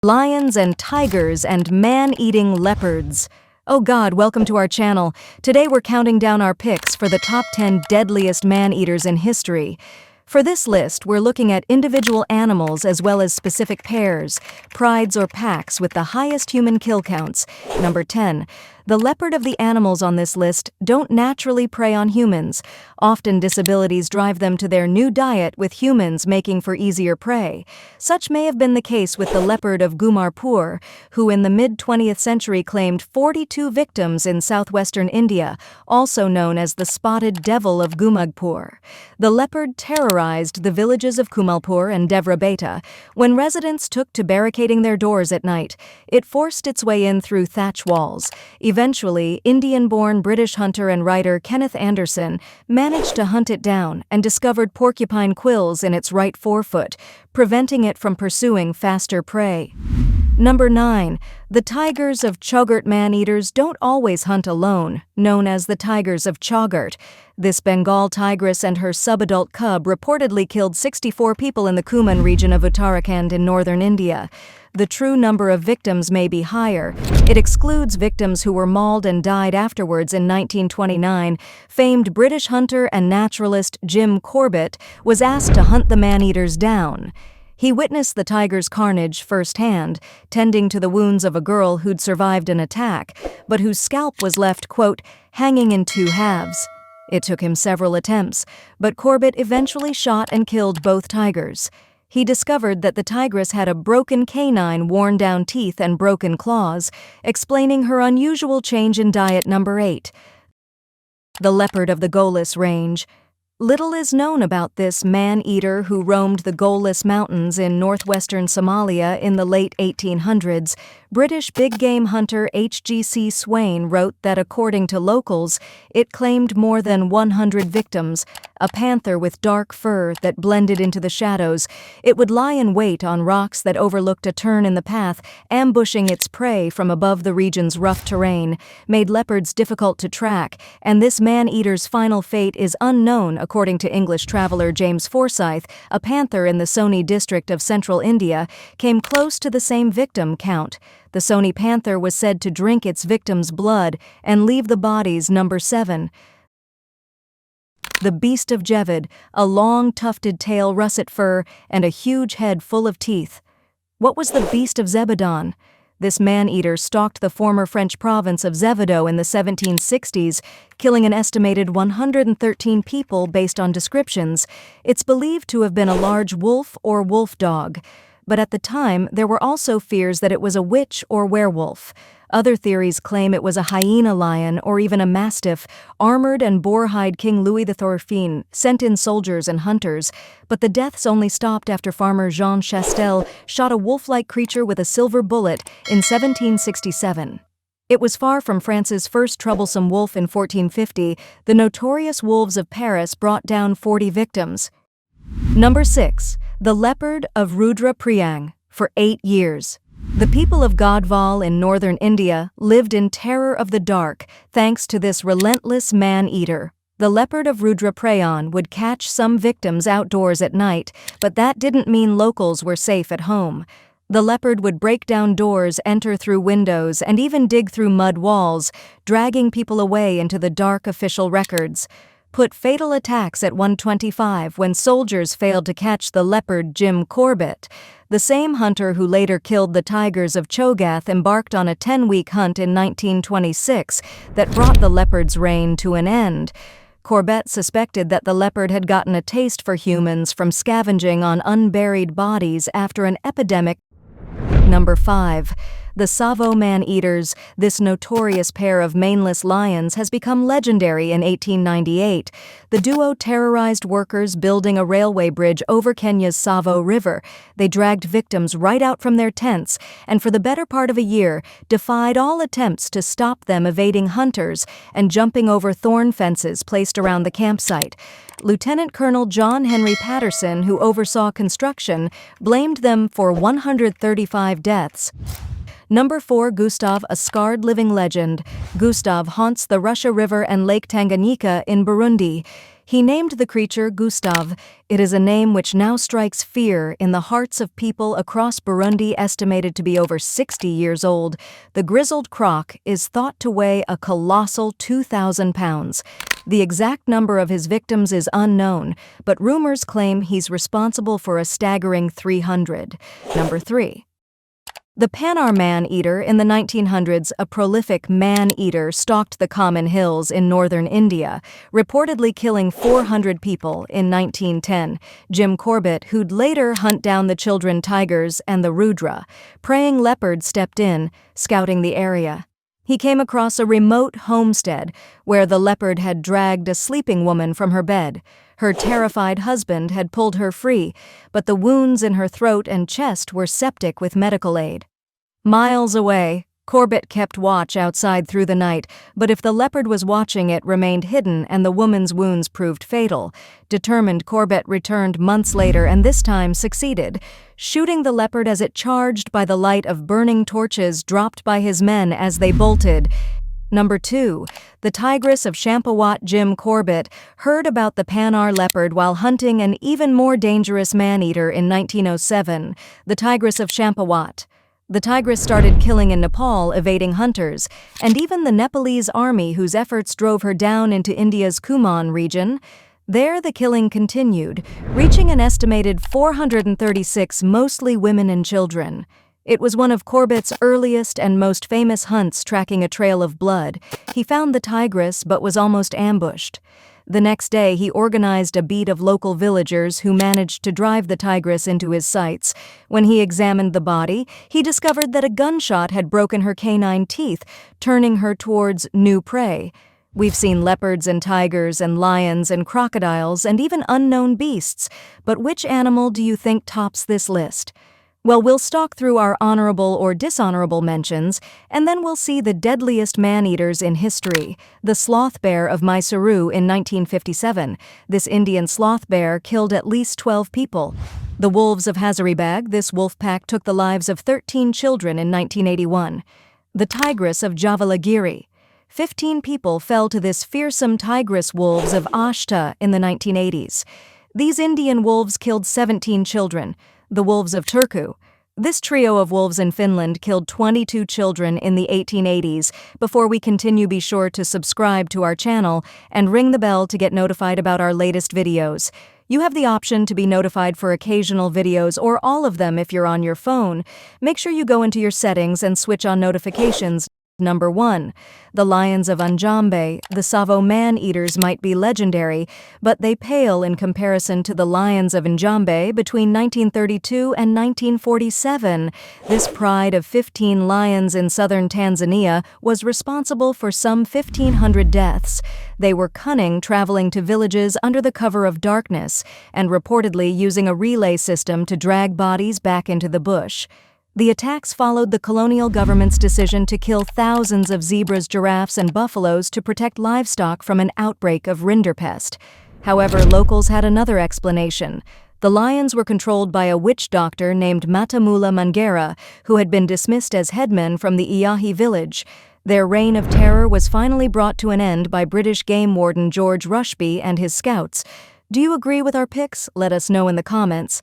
Lions and tigers and man-eating leopards. Oh God, welcome to our channel. Today we're counting down our picks for the top 10 deadliest man-eaters in history. For this list, we're looking at individual animals as well as specific pairs, prides or packs with the highest human kill counts. Number 10. The leopard of the animals on this list don't naturally prey on humans. Often disabilities drive them to their new diet, with humans making for easier prey. Such may have been the case with the leopard of Gumarpur, who in the mid-20th century claimed 42 victims in southwestern India, also known as the spotted devil of Gumagpur. The leopard terrorized the villages of Kumalpur and Devrabeta. When residents took to barricading their doors at night, it forced its way in through thatch walls. Eventually, Indian-born British hunter and writer Kenneth Anderson managed to hunt it down and discovered porcupine quills in its right forefoot, preventing it from pursuing faster prey. Number 9. The tigers of Chogart man-eaters don't always hunt alone, known as the tigers of Chogart. This Bengal tigress and her subadult cub reportedly killed 64 people in the Kumaon region of Uttarakhand in northern India. The true number of victims may be higher. It excludes victims who were mauled and died afterwards. In 1929, famed British hunter and naturalist Jim Corbett was asked to hunt the man-eaters down. He witnessed the tiger's carnage firsthand, tending to the wounds of a girl who'd survived an attack, but whose scalp was left, quote, hanging in two halves. It took him several attempts, but Corbett eventually shot and killed both tigers. He discovered that the tigress had a broken canine, worn-down teeth, and broken claws, explaining her unusual change in diet. Number 8. The leopard of the Golis Range. Little is known about this man-eater who roamed the Golis Mountains in northwestern Somalia in the late 1800s. British big-game hunter H.G.C. Swain wrote that according to locals, it claimed more than 100 victims. A panther with dark fur that blended into the shadows, it would lie in wait on rocks that overlooked a turn in the path, ambushing its prey from above. The region's rough terrain made leopards difficult to track, and this man-eater's final fate is unknown. According to English traveler James Forsyth, a panther in the Soni district of central India came close to the same victim count. The Soni panther was said to drink its victims' blood and leave the bodies. Number 7. The beast of Jevad, a long tufted tail, russet fur, and a huge head full of teeth. What was the beast of Zebedon? This man-eater stalked the former French province of Zevedo in the 1760s, killing an estimated 113 people based on descriptions. It's believed to have been a large wolf or wolf dog, but at the time there were also fears that it was a witch or werewolf. Other theories claim it was a hyena lion or even a mastiff. Armored and boar-hide King Louis XIV sent in soldiers and hunters, but the deaths only stopped after farmer Jean Chastel shot a wolf-like creature with a silver bullet in 1767. It was far from France's first troublesome wolf in 1450. The notorious wolves of Paris brought down 40 victims. Number 6. The leopard of Rudraprayag. For 8 years. The people of Godhval in northern India lived in terror of the dark thanks to this relentless man-eater. The leopard of Rudraprayag would catch some victims outdoors at night, but that didn't mean locals were safe at home. The leopard would break down doors, enter through windows, and even dig through mud walls, dragging people away into the dark. Official records put fatal attacks at 125 when soldiers failed to catch the leopard. Jim Corbett, the same hunter who later killed the tigers of Chogath, embarked on a 10-week hunt in 1926 that brought the leopard's reign to an end. Corbett suspected that the leopard had gotten a taste for humans from scavenging on unburied bodies after an epidemic. Number 5. The Tsavo man-eaters. This notorious pair of maneless lions has become legendary. In 1898, the duo terrorized workers building a railway bridge over Kenya's Tsavo River. They dragged victims right out from their tents, and for the better part of a year, defied all attempts to stop them, evading hunters and jumping over thorn fences placed around the campsite. Lieutenant Colonel John Henry Patterson, who oversaw construction, blamed them for 135 deaths. Number 4. Gustav, a scarred living legend. Gustav haunts the Russia River and Lake Tanganyika in Burundi. He named the creature Gustav. It is a name which now strikes fear in the hearts of people across Burundi, estimated to be over 60 years old. The grizzled croc is thought to weigh a colossal 2,000 pounds. The exact number of his victims is unknown, but rumors claim he's responsible for a staggering 300. Number 3. The Panar man-eater. In the 1900s, a prolific man-eater stalked the common hills in northern India, reportedly killing 400 people in 1910. Jim Corbett, who'd later hunt down the children tigers and the rudra. Praying leopard stepped in, scouting the area. He came across a remote homestead where the leopard had dragged a sleeping woman from her bed. Her terrified husband had pulled her free, but the wounds in her throat and chest were septic with medical aid. Miles away, Corbett kept watch outside through the night, but if the leopard was watching, it remained hidden and the woman's wounds proved fatal. Determined, Corbett returned months later and this time succeeded, shooting the leopard as it charged by the light of burning torches dropped by his men as they bolted. Number 2. The tigress of Champawat. Jim Corbett heard about the Panar leopard while hunting an even more dangerous man-eater in 1907, the tigress of Champawat. The tigress started killing in Nepal, evading hunters, and even the Nepalese army whose efforts drove her down into India's Kumaon region. There the killing continued, reaching an estimated 436, mostly women and children. It was one of Corbett's earliest and most famous hunts, tracking a trail of blood. He found the tigress but was almost ambushed. The next day, he organized a beat of local villagers who managed to drive the tigress into his sights. When he examined the body, he discovered that a gunshot had broken her canine teeth, turning her towards new prey. We've seen leopards and tigers and lions and crocodiles and even unknown beasts, but which animal do you think tops this list? Well, we'll stalk through our honorable or dishonorable mentions, and then we'll see the deadliest man-eaters in history. The sloth bear of Mysuru in 1957. This Indian sloth bear killed at least 12 people. The wolves of Hazaribagh. This wolf pack took the lives of 13 children in 1981. The tigress of Javalagiri. 15 people fell to this fearsome tigress wolves of Ashta in the 1980s. These Indian wolves killed 17 children. The wolves of Turku. This trio of wolves in Finland killed 22 children in the 1880s. Before we continue, be sure to subscribe to our channel and ring the bell to get notified about our latest videos. You have the option to be notified for occasional videos or all of them if you're on your phone. Make sure you go into your settings and switch on notifications. Number 1. The lions of Njombe. The Savo man-eaters might be legendary, but they pale in comparison to the lions of Njombe between 1932 and 1947. This pride of 15 lions in southern Tanzania was responsible for some 1,500 deaths. They were cunning, traveling to villages under the cover of darkness, and reportedly using a relay system to drag bodies back into the bush. The attacks followed the colonial government's decision to kill thousands of zebras, giraffes, and buffaloes to protect livestock from an outbreak of rinderpest. However, locals had another explanation. The lions were controlled by a witch doctor named Matamula Mangera, who had been dismissed as headman from the Iyahi village. Their reign of terror was finally brought to an end by British game warden George Rushby and his scouts. Do you agree with our picks? Let us know in the comments.